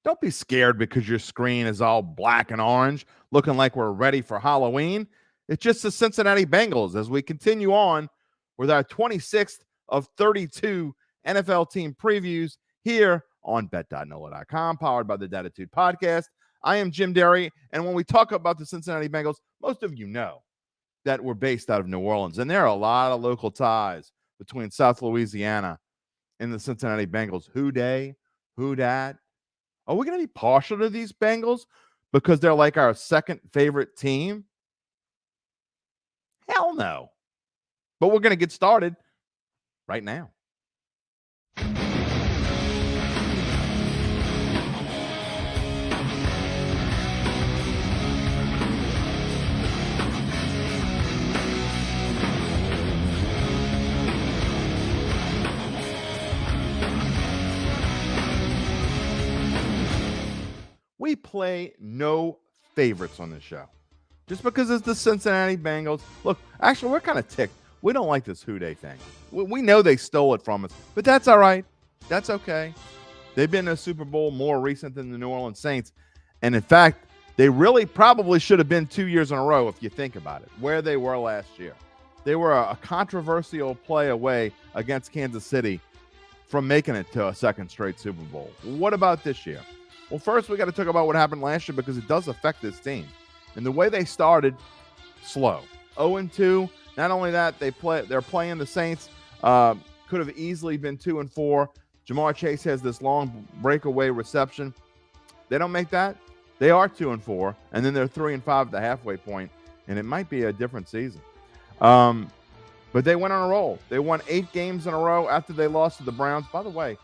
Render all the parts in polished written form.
Don't be scared because your screen is all black and orange, looking like we're ready for Halloween. It's just the Cincinnati Bengals as we continue on with our 26th of 32 NFL team previews here on bet.nola.com, powered by the Dattitude Podcast. I am Jim Derry, and when we talk about the Cincinnati Bengals, most of you know that we're based out of New Orleans, and there are a lot of local ties between South Louisiana and the Cincinnati Bengals. Who dey? Who dat? Are we going to be partial to these Bengals because they're like our second favorite team? Hell no. But we're going to get started right now. We play no favorites on this show. Just because it's the Cincinnati Bengals. Look, actually, we're kind of ticked. We don't like this Who Dey thing. We know they stole it from us, but that's all right. That's okay. They've been in a Super Bowl more recent than the New Orleans Saints. And in fact, they really probably should have been 2 years in a row if you think about it, where they were last year. They were a controversial play away against Kansas City from making it to a second straight Super Bowl. What about this year? Well, first, we got to talk about what happened last year because it does affect this team. And the way they started, slow. 0-2. Not only that, they're playing the Saints. Could have easily been 2-4. Jamar Chase has this long breakaway reception. They don't make that. They are 2-4, and then they're 3-5 at the halfway point, and it might be a different season. But they went on a roll. They won 8 games in a row after they lost to the Browns. By the way,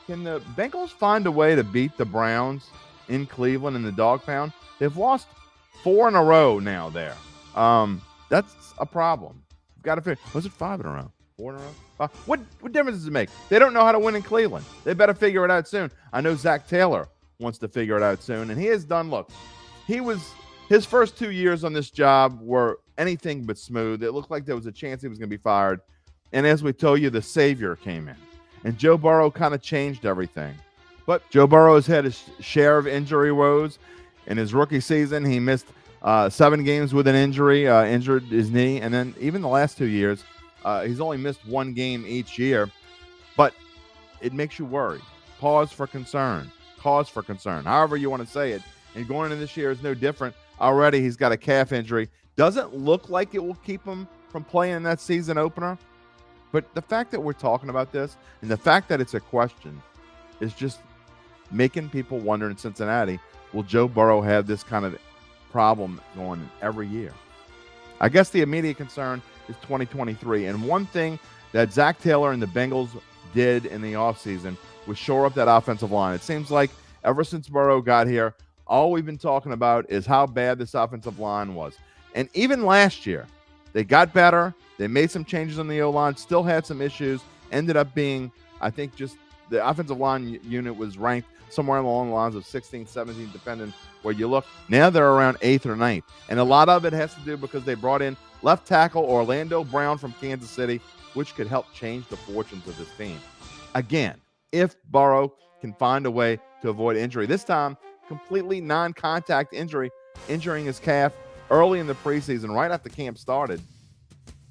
can the Bengals find a way to beat the Browns in Cleveland in the dog pound? They've lost 4 in a row now there. That's a problem. You've got to figure. Was it 5 in a row? 4 in a row? What difference does it make? They don't know how to win in Cleveland. They better figure it out soon. I know Zach Taylor wants to figure it out soon, and he has done. Look, his first 2 years on this job were anything but smooth. It looked like there was a chance he was going to be fired. And as we told you, the savior came in. And Joe Burrow kind of changed everything. But Joe Burrow has had his share of injury woes. In his rookie season, he missed 7 games with an injury, injured his knee. And then even the last 2 years, he's only missed 1 game each year. But it makes you worry. Pause for concern. Cause for concern. However you want to say it. And going into this year is no different. Already he's got a calf injury. Doesn't look like it will keep him from playing in that season opener. But the fact that we're talking about this and the fact that it's a question is just making people wonder in Cincinnati, will Joe Burrow have this kind of problem going every year? I guess the immediate concern is 2023. And one thing that Zach Taylor and the Bengals did in the offseason was shore up that offensive line. It seems like ever since Burrow got here, all we've been talking about is how bad this offensive line was. And even last year, they got better. They made some changes on the O-line, still had some issues, ended up being, I think, just the offensive line unit was ranked somewhere along the lines of 16, 17, depending where you look. Now they're around 8th or 9th. And a lot of it has to do because they brought in left tackle Orlando Brown from Kansas City, which could help change the fortunes of this team. Again, if Burrow can find a way to avoid injury, this time completely non-contact injury, injuring his calf early in the preseason, right after camp started.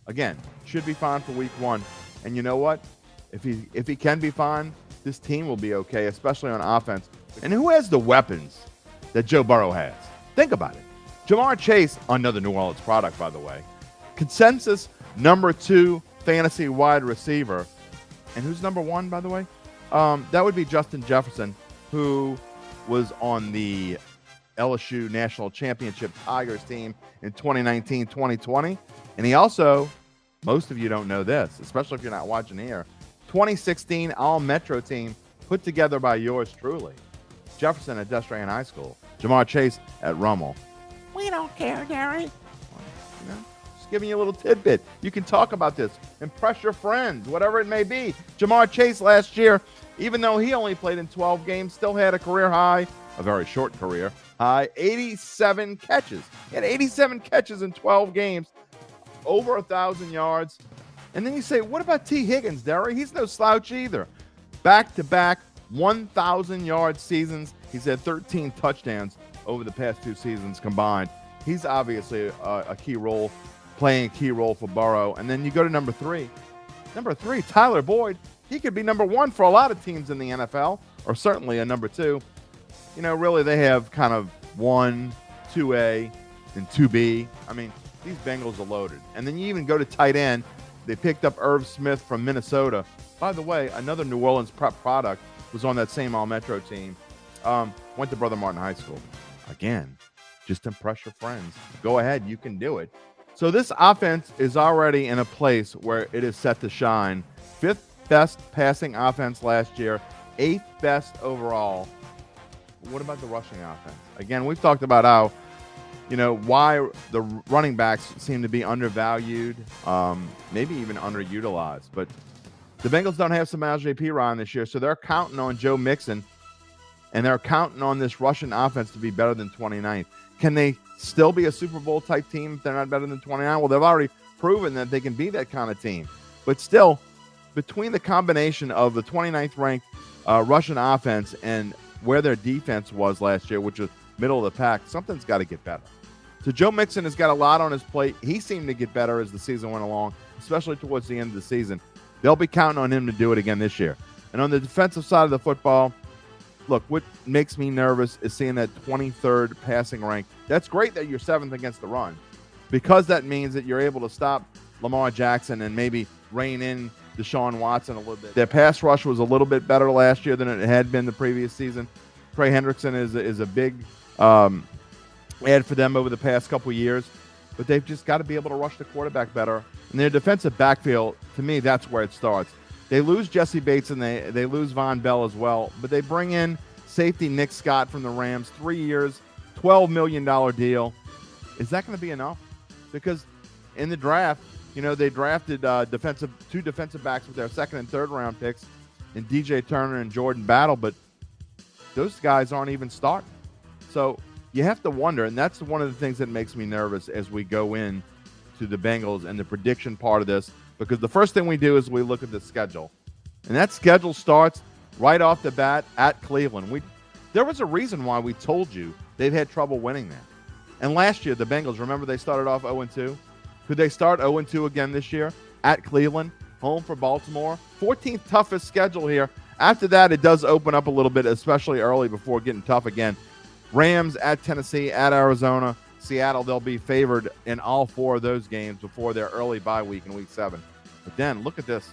Again, should be fine for week 1. And you know what? If he can be fine, this team will be okay, especially on offense. And who has the weapons that Joe Burrow has? Think about it. Jamar Chase, another New Orleans product, by the way. Consensus number 2 fantasy wide receiver. And who's number 1, by the way? That would be Justin Jefferson, who was on the LSU National Championship Tigers team in 2019-2020. And he also, most of you don't know this, especially if you're not watching here, 2016 All-Metro team put together by yours truly. Jefferson at Destrehan High School. Jamar Chase at Rummel. We don't care, Gary. Just giving you a little tidbit. You can talk about this. Impress your friends, whatever it may be. Jamar Chase last year, even though he only played in 12 games, still had a career high, a very short career high, 87 catches. He had 87 catches in 12 games. Over 1,000 yards. And then you say, what about T. Higgins, Derry? He's no slouch either. Back-to-back 1,000-yard seasons He's had 13 touchdowns over the past 2 seasons combined. He's obviously a key role, playing a key role for Burrow. And then you go to number 3. Number 3, Tyler Boyd. He could be number 1 for a lot of teams in the NFL, or certainly a number 2. You know, really, they have kind of 1, 2A, and 2B. I mean, these Bengals are loaded. And then you even go to tight end. They picked up Irv Smith from Minnesota. By the way, another New Orleans prep product was on that same All-Metro team. Went to Brother Martin High School. Again, just impress your friends. Go ahead. You can do it. So this offense is already in a place where it is set to shine. 5th best passing offense last year. 8th best overall. What about the rushing offense? Again, we've talked about how, you know, why the running backs seem to be undervalued, maybe even underutilized. But the Bengals don't have Samaje Perine this year, so they're counting on Joe Mixon, and they're counting on this Russian offense to be better than 29th. Can they still be a Super Bowl type team if they're not better than 29? Well, they've already proven that they can be that kind of team. But still, between the combination of the 29th ranked Russian offense and where their defense was last year, which was middle of the pack, something's got to get better. So Joe Mixon has got a lot on his plate. He seemed to get better as the season went along, especially towards the end of the season. They'll be counting on him to do it again this year. And on the defensive side of the football, look, what makes me nervous is seeing that 23rd passing rank. That's great that you're 7th against the run, because that means that you're able to stop Lamar Jackson and maybe rein in Deshaun Watson a little bit. Their pass rush was a little bit better last year than it had been the previous season. Trey Hendrickson is a big add for them over the past couple years, but they've just got to be able to rush the quarterback better. And their defensive backfield, to me, that's where it starts. They lose Jesse Bates and they lose Von Bell as well, but they bring in safety Nick Scott from the Rams, 3 years, $12 million deal. Is that going to be enough? Because in the draft, you know, they drafted two defensive backs with their 2nd and 3rd round picks in DJ Turner and Jordan Battle, but those guys aren't even starting. So you have to wonder, and that's one of the things that makes me nervous as we go in to the Bengals and the prediction part of this, because the first thing we do is we look at the schedule. And that schedule starts right off the bat at Cleveland. There was a reason why we told you they've had trouble winning there. And last year, the Bengals, remember they started off 0-2? Could they start 0-2 again this year? At Cleveland, home for Baltimore. 14th toughest schedule here. After that, it does open up a little bit, especially early before getting tough again. Rams at Tennessee, at Arizona, Seattle. They'll be favored in all 4 of those games before their early bye week in week 7. But then, look at this.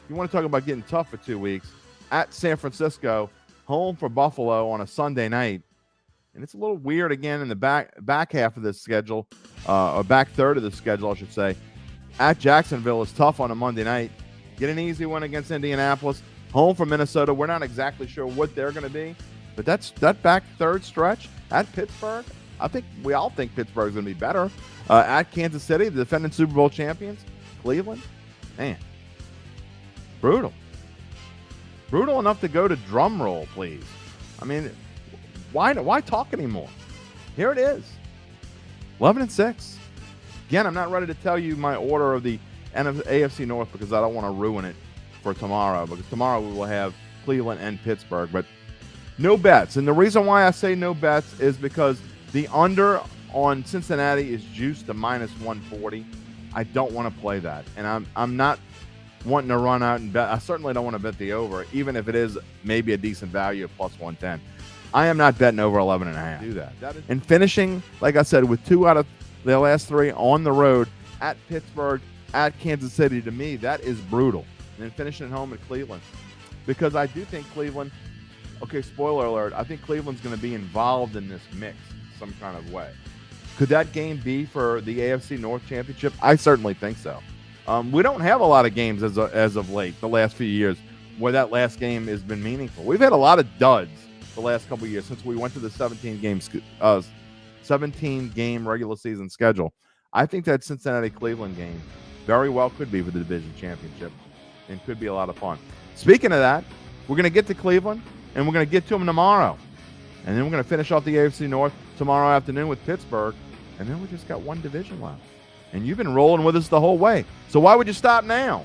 You want to talk about getting tough for 2 weeks. At San Francisco, home for Buffalo on a Sunday night. And it's a little weird again in the back half of this schedule, or back third of the schedule, I should say. At Jacksonville is tough on a Monday night. Get an easy one against Indianapolis. Home for Minnesota. We're not exactly sure what they're going to be, but that back third stretch. At Pittsburgh, I think we all think Pittsburgh's going to be better. At Kansas City, the defending Super Bowl champions. Cleveland, man, brutal enough to go to drum roll, please. I mean, why talk anymore? Here it is, 11-6. Again, I'm not ready to tell you my order of the AFC North because I don't want to ruin it for tomorrow, because tomorrow we will have Cleveland and Pittsburgh, but no bets. And the reason why I say no bets is because the under on Cincinnati is juiced to -140. I don't want to play that, and I'm not wanting to run out and bet. I certainly don't want to bet the over, even if it is maybe a decent value of +110. I am not betting over 11.5. Do that. And finishing, like I said, with 2 out of the last 3 on the road at Pittsburgh, at Kansas City, to me, that is brutal. And then finishing at home at Cleveland, because I do think Cleveland, okay, spoiler alert, I think Cleveland's going to be involved in this mix in some kind of way. Could that game be for the AFC North Championship? I certainly think so. We don't have a lot of games as of late, the last few years, where that last game has been meaningful. We've had a lot of duds the last couple of years since we went to the 17-game regular season schedule. I think that Cincinnati-Cleveland game very well could be for the division championship and could be a lot of fun. Speaking of that, we're going to get to Cleveland, and we're going to get to them tomorrow. And then we're going to finish off the AFC North tomorrow afternoon with Pittsburgh, and then we just got one division left. And you've been rolling with us the whole way. So why would you stop now?